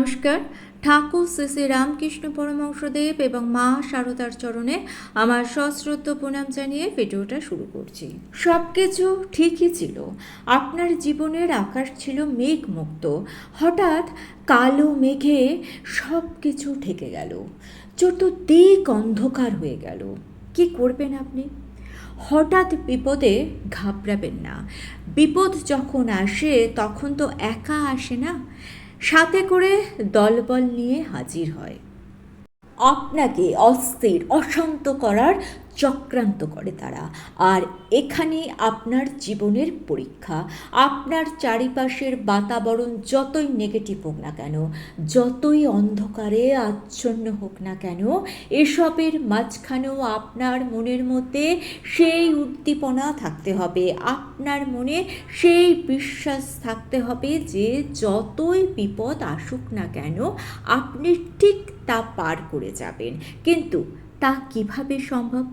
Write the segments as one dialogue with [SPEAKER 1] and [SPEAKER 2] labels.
[SPEAKER 1] নমস্কার। ঠাকুর শ্রী শ্রী রামকৃষ্ণ পরমহংসদেব এবং মা শারদার চরণে আমার সশ্রদ্ধ প্রণাম জানিয়ে ভিডিওটা শুরু করছি। সব কিছু ঠিকই ছিল, আপনার জীবনের আকাশ ছিল মেঘমুক্ত। হঠাৎ কালো মেঘে সব কিছু ঢেকে গেল, চতুর্দিক অন্ধকার হয়ে গেল। কি করবেন আপনি? হঠাৎ বিপদে ঘাবড়াবেন না। বিপদ যখন আসে তখন তো একা আসে না, সাথে করে দলবল নিয়ে হাজির হয়। আপনাকে অস্থির অশান্ত করার চক্রান্ত করে তারা। আর এখানেই আপনার জীবনের পরীক্ষা। আপনার চারিপাশের বাতাবরণ যতই নেগেটিভ হোক না কেন, যতই অন্ধকারে আচ্ছন্ন হোক না কেন, এসবের মাঝখানেও আপনার মনের মধ্যে সেই উদ্দীপনা থাকতে হবে, আপনার মনে সেই বিশ্বাস থাকতে হবে যে যতই বিপদ আসুক না কেন আপনি ঠিক তা পার করে যাবেন। কিন্তু তা কিভাবে সম্ভব?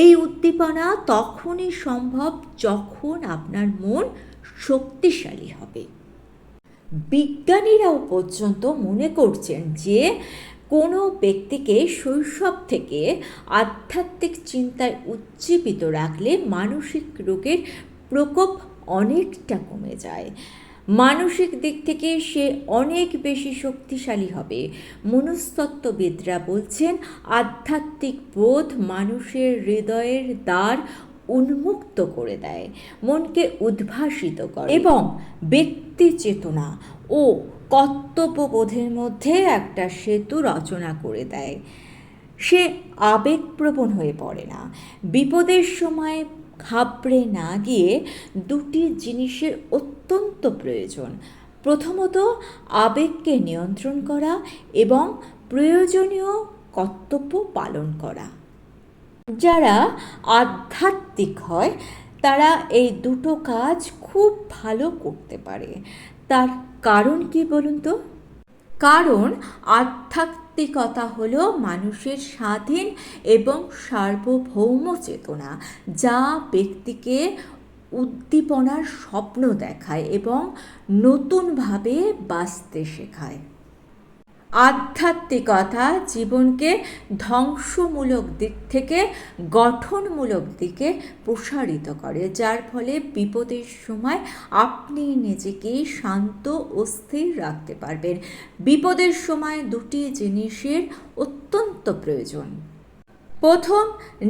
[SPEAKER 1] এই উদ্দীপনা তখনই সম্ভব যখন আপনার মন শক্তিশালী হবে। বিজ্ঞানীরাও পর্যন্ত মনে করছেন যে কোনো ব্যক্তিকে শৈশব থেকে আধ্যাত্মিক চিন্তায় উজ্জীবিত রাখলে মানসিক রোগের প্রকোপ অনেকটা কমে যায়। মানসিক দিক থেকে সে অনেক বেশি শক্তিশালী হবে। মনস্তত্ত্ববিদরা বলছেন আধ্যাত্মিক বোধ মানুষের হৃদয়ের দ্বার উন্মুক্ত করে দেয়, মনকে উদ্ভাসিত করে এবং ব্যক্তি চেতনা ও কর্তব্যবোধের মধ্যে একটা সেতু রচনা করে দেয়। সে আবেগপ্রবণ হয়ে পড়ে না। বিপদের সময় ঘাবড়ে না গিয়ে দুটি জিনিসের অত্যন্ত প্রয়োজন। প্রথমত আবেগকে নিয়ন্ত্রণ করা এবং প্রয়োজনীয় কর্তব্য পালন করা। যারা আধ্যাত্মিক হয় তারা এই দুটো কাজ খুব ভালো করতে পারে। তার কারণ কি বলুন তো? কারণ আধ্যাত্মিকতা হলো মানুষের স্বাধীন এবং সার্বভৌম চেতনা, যা ব্যক্তিকে উদ্দীপনার স্বপ্ন দেখায় এবং নতুনভাবে বাঁচতে শেখায়। আধ্যাত্মিকতা জীবনকে ধ্বংসমূলক দিক থেকে গঠনমূলক দিকে প্রসারিত করে, যার ফলে বিপদের সময় আপনি নিজেকে শান্ত ও স্থির রাখতে পারবেন। বিপদের সময় দুটি জিনিসের অত্যন্ত প্রয়োজন। প্রথম,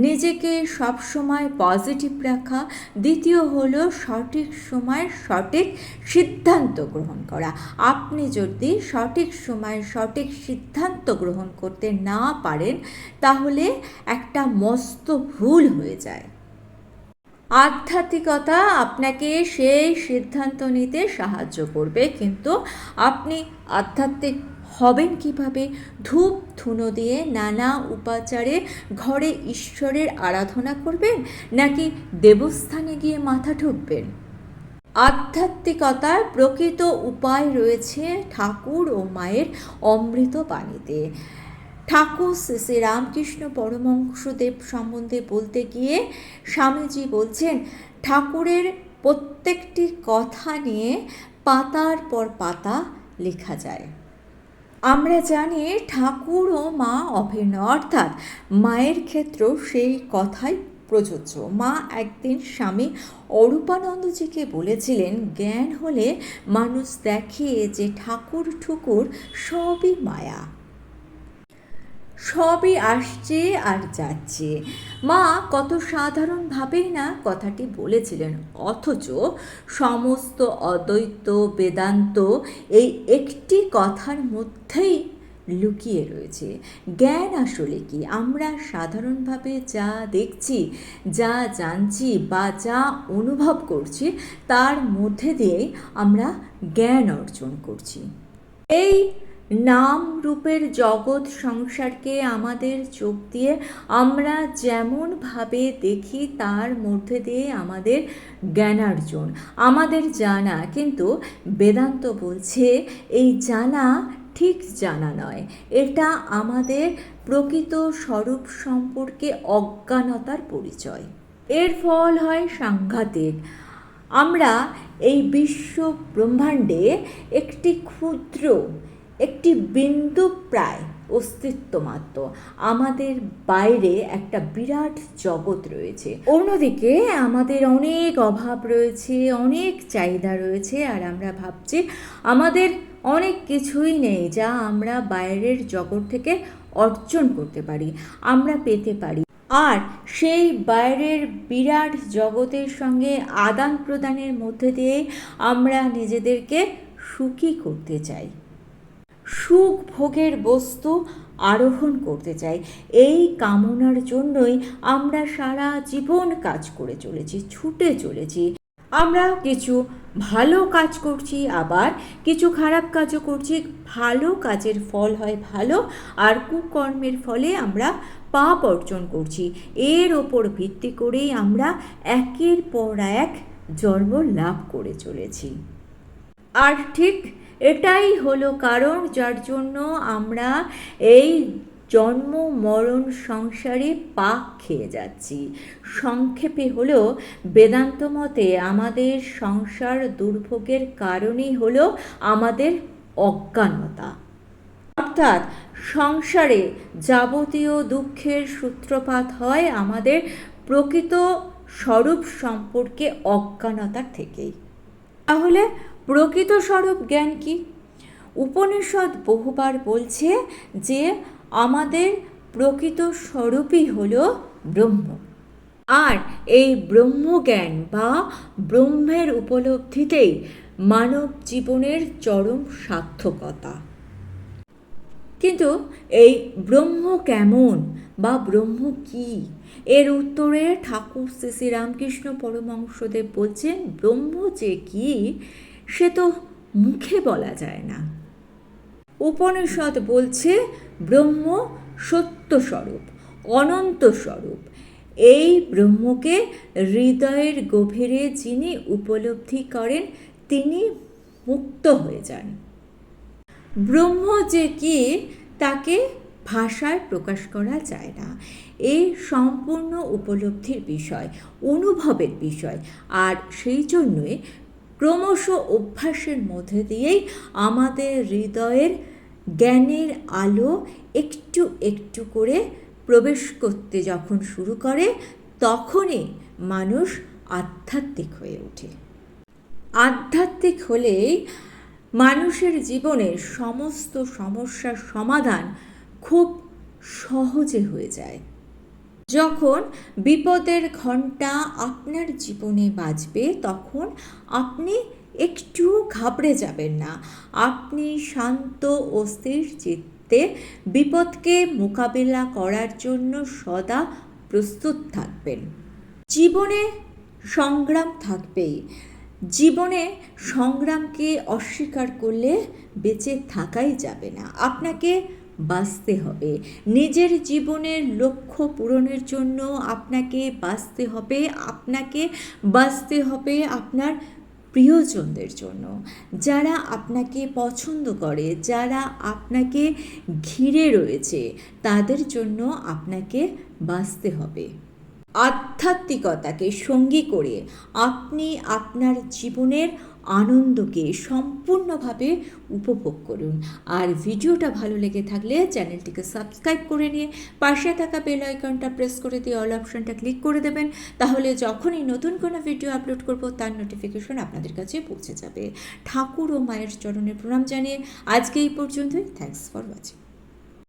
[SPEAKER 1] নিজেকে সবসময় পজিটিভ রাখা। দ্বিতীয় হলো সঠিক সময় সঠিক সিদ্ধান্ত গ্রহণ করা। আপনি যদি সঠিক সময় সঠিক সিদ্ধান্ত গ্রহণ করতে না পারেন তাহলে একটা মস্ত ভুল হয়ে যায়। আধ্যাত্মিকতা আপনাকে সেই সিদ্ধান্ত নিতে সাহায্য করবে, কিন্তু আপনি আধ্যাত্মিক হবেন কিভাবে? ধূপ ধুনো দিয়ে নানা উপাচারে ঘরে ঈশ্বরের আরাধনা করবেন, নাকি দেবস্থানে গিয়ে মাথা ঠুকবেন? আধ্যাত্মিকতার প্রকৃত উপায় রয়েছে ঠাকুর ও মায়ের অমৃত বাণীতে। ঠাকুর শ্রী শ্রী রামকৃষ্ণ পরমহংসদেব সম্বন্ধে বলতে গিয়ে স্বামীজি বলছেন, ঠাকুরের প্রত্যেকটি কথা নিয়ে পাতার পর পাতা লেখা যায়। আমরা জানি ঠাকুর ও মা অভিন্ন, অর্থাৎ মায়ের ক্ষেত্রেও সেই কথাই প্রযোজ্য। মা একদিন স্বামী অরূপানন্দজিকে বলেছিলেন, জ্ঞান হলে মানুষ দেখে যে ঠাকুর ঠুকুর সবই মায়া, সবই আসছে আর যাচ্ছে। মা কত সাধারণভাবেই না কথাটি বলেছিলেন, অথচ সমস্ত অদ্বৈত বেদান্ত এই একটি কথার মধ্যেই লুকিয়ে রয়েছে। জ্ঞান আসলে কি? আমরা সাধারণভাবে যা দেখছি, যা জানছি বা যা অনুভব করছি তার মধ্যে দিয়ে আমরা জ্ঞান অর্জন করছি। এই নাম রূপের জগৎ সংসারকে আমাদের চোখ দিয়ে আমরা যেমনভাবে দেখি তার মধ্যে দিয়ে আমাদের জ্ঞানার্জন, আমাদের জানা। কিন্তু বেদান্ত বলছে এই জানা ঠিক জানা নয়, এটা আমাদের প্রকৃত স্বরূপ সম্পর্কে অজ্ঞানতার পরিচয়। এর ফল হয় সাংঘাতিক। আমরা এই বিশ্ব ব্রহ্মাণ্ডে একটি ক্ষুদ্র একটি বিন্দু প্রায় অস্তিত্ব মাত্র। আমাদের বাইরে একটা বিরাট জগৎ রয়েছে, অন্যদিকে আমাদের অনেক অভাব রয়েছে, অনেক চাহিদা রয়েছে, আর আমরা ভাবছি আমাদের অনেক কিছুই নেই যা আমরা বাইরের জগৎ থেকে অর্জন করতে পারি, আমরা পেতে পারি। আর সেই বাইরের বিরাট জগতের সঙ্গে আদান প্রদানের মধ্যে দিয়ে আমরা নিজেদেরকে সুখী করতে চাই, সুখ ভোগের বস্তু আরোহণ করতে চাই। এই কামনার জন্যই আমরা সারা জীবন কাজ করে চলেছি, ছুটে চলেছি। আমরা কিছু ভালো কাজ করছি, আবার কিছু খারাপ কাজও করছি। ভালো কাজের ফল হয় ভালো, আর কুকর্মের ফলে আমরা পাপ অর্জন করছি। এর ওপর ভিত্তি করেই আমরা একের পর এক জন্ম লাভ করে চলেছি। আর ঠিক এটাই হলো কারণ যার জন্য আমরা এই জন্ম মরণ সংসারে পাক খেয়ে যাচ্ছি। সংক্ষেপে হলো বেদান্ত মতে আমাদের সংসার দুর্ভোগের কারণই হলো আমাদের অজ্ঞানতা। অর্থাৎ সংসারে যাবতীয় দুঃখের সূত্রপাত হয় আমাদের প্রকৃত স্বরূপ সম্পর্কে অজ্ঞানতার থেকেই। তাহলে প্রকৃত স্বরূপ জ্ঞান কি? উপনিষদ বহুবার বলছে যে আমাদের প্রকৃত স্বরূপই হলো ব্রহ্ম। আর এই ব্রহ্মজ্ঞান বা ব্রহ্মের উপলব্ধিতেই মানব জীবনের চরম সার্থকতা। কিন্তু এই ব্রহ্ম কেমন বা ব্রহ্ম কি, এর উত্তরে ঠাকুর শ্রী শ্রী রামকৃষ্ণ পরমহংসদেব বলছেন, ব্রহ্ম যে কি সে তো মুখে বলা যায় না। উপনিষদ বলছে ব্রহ্ম সত্য স্বরূপ, অনন্ত স্বরূপ। এই ব্রহ্মকে হৃদয়ের গভীরে যিনি উপলব্ধি করেন তিনি মুক্ত হয়ে যান। ব্রহ্ম যে কি তাকে ভাষায় প্রকাশ করা যায় না। এই সম্পূর্ণ উপলব্ধির বিষয়, অনুভবের বিষয়। আর সেই জন্যই ক্রমশ অভ্যাসের মধ্যে দিয়েই আমাদের হৃদয়ের জ্ঞানের আলো একটু একটু করে প্রবেশ করতে যখন শুরু করে তখনই মানুষ আধ্যাত্মিক হয়ে ওঠে। আধ্যাত্মিক হলেই মানুষের জীবনের সমস্ত সমস্যার সমাধান খুব সহজে হয়ে যায়। যখন বিপদের ঘণ্টা আপনার জীবনে বাজবে তখন আপনি একটু ঘাবড়ে যাবেন না। আপনি শান্ত ও স্থির চিত্তে বিপদকে মোকাবিলা করার জন্য সদা প্রস্তুত থাকবেন। জীবনে সংগ্রাম থাকবেই। জীবনে সংগ্রামকে অস্বীকার করলে বেঁচে থাকাই যাবে না। আপনাকে বাঁচতে হবে, নিজের জীবনের লক্ষ্য পূরণের জন্য আপনাকে বাঁচতে হবে। আপনাকে বাঁচতে হবে আপনার প্রিয়জনদের জন্য, যারা আপনাকে পছন্দ করে, যারা আপনাকে ঘিরে রয়েছে, তাদের জন্য আপনাকে বাঁচতে হবে। আধ্যাত্মিকতাকে সঙ্গী করে আপনি আপনার জীবনের আনন্দকে সম্পূর্ণভাবে উপভোগ করুন। আর ভিডিওটা ভালো লেগে থাকলে চ্যানেলটিকে সাবস্ক্রাইব করে নিয়ে পাশে থাকা বেল আইকনটা প্রেস করে দিয়ে অল অপশনটা ক্লিক করে দেবেন। তাহলে যখনই নতুন কোনো ভিডিও আপলোড করব তার নোটিফিকেশন আপনাদের কাছে পৌঁছে যাবে। ঠাকুর ও মায়ের চরণে প্রণাম জানিয়ে আজকে এই পর্যন্তই। Thanks for watching.